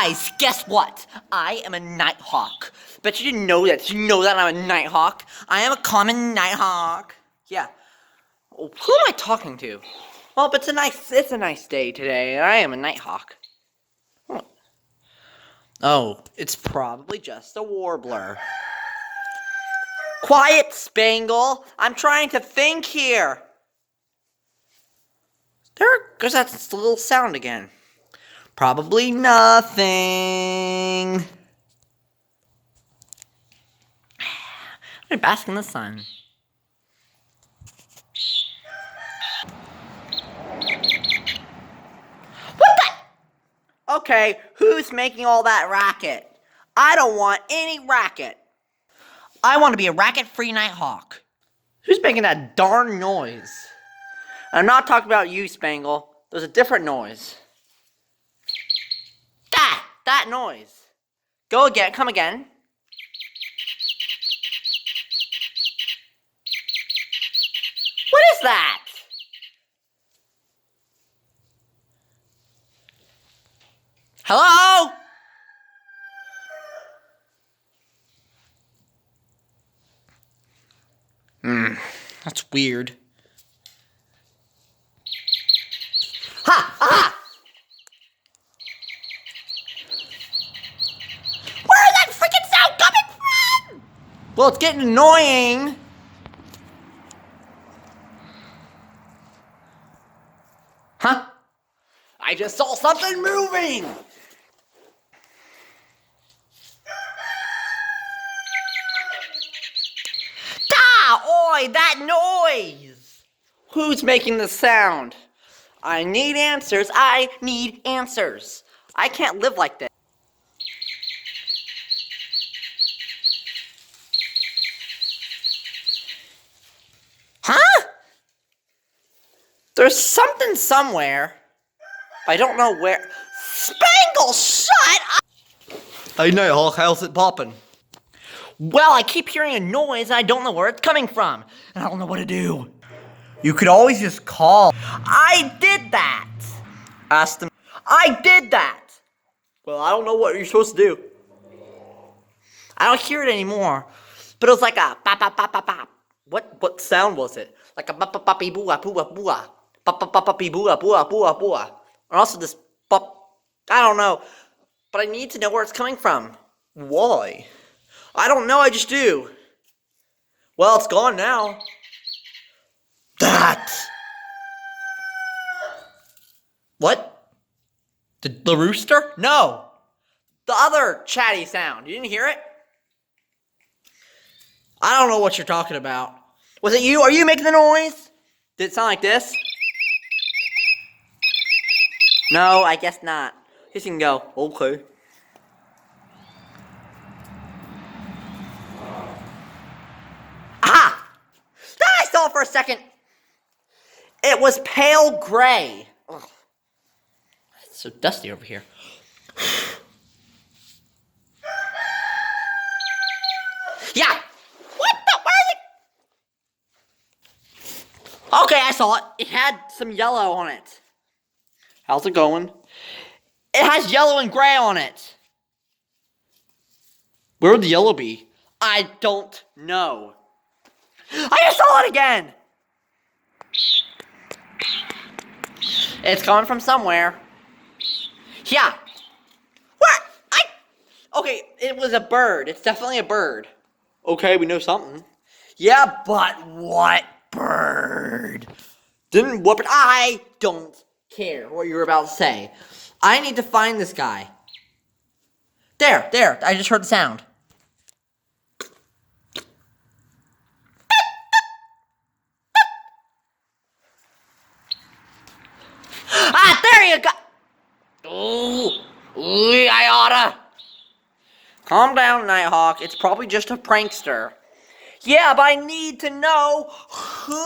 Guys, guess what? I am a nighthawk. Bet you didn't know that. Did you know that I'm a nighthawk? I am a common nighthawk. Yeah. Who am I talking to? Well, but it's a nice day today, and I am a nighthawk. Oh, it's probably just a warbler. Quiet, Spangle. I'm trying to think here. There goes that little sound again. Probably nothing. I'm bask in the sun. What the? Okay, who's making all that racket? I don't want any racket. I want to be a racket-free nighthawk. Who's making that darn noise? I'm not talking about you, Spangle. There's a different noise. That noise. Go again, come again. What is that? Hello? That's weird. Ha! Aha! Where is that freaking sound coming from? Well, it's getting annoying. Huh? I just saw something moving! Oi, that noise! Who's making the sound? I need answers. I need answers. I can't live like this. Huh? There's something somewhere. I don't know where. Spangle, shut up! Hey Nighthawk, how's it poppin'? Well, I keep hearing a noise and I don't know where it's coming from. And I don't know what to do. You could always just call. I did that! Ask them. I did that! Well, I don't know what you're supposed to do. I don't hear it anymore. But it was like a bop bop bop bop bop. What sound was it? Like a bop bop bop boo boo boo boo. Bop bop bop boo boo boo boo. And also this bop. I don't know. But I need to know where it's coming from. Why? I don't know, I just do. Well, it's gone now. That! What? The rooster? No! The other chatty sound. You didn't hear it? I don't know what you're talking about. Was it you? Are you making the noise? Did it sound like this? No, I guess not. You can go. Okay. Aha! I saw it for a second. It was pale gray. Ugh. It's so dusty over here. Yeah. What the? Where is it? Okay, I saw it. It had some yellow on it. How's it going? It has yellow and gray on it. Where would the yellow be? I don't know. I just saw it again. It's coming from somewhere. Yeah. Where? Okay, it was a bird. It's definitely a bird. Okay, we know something. Yeah, but what bird? Didn't whoop it. I don't care what you were about to say. I need to find this guy. There. I just heard the sound. There you go. Ooh, I oughta. Calm down, Nighthawk. It's probably just a prankster. Yeah, but I need to know who.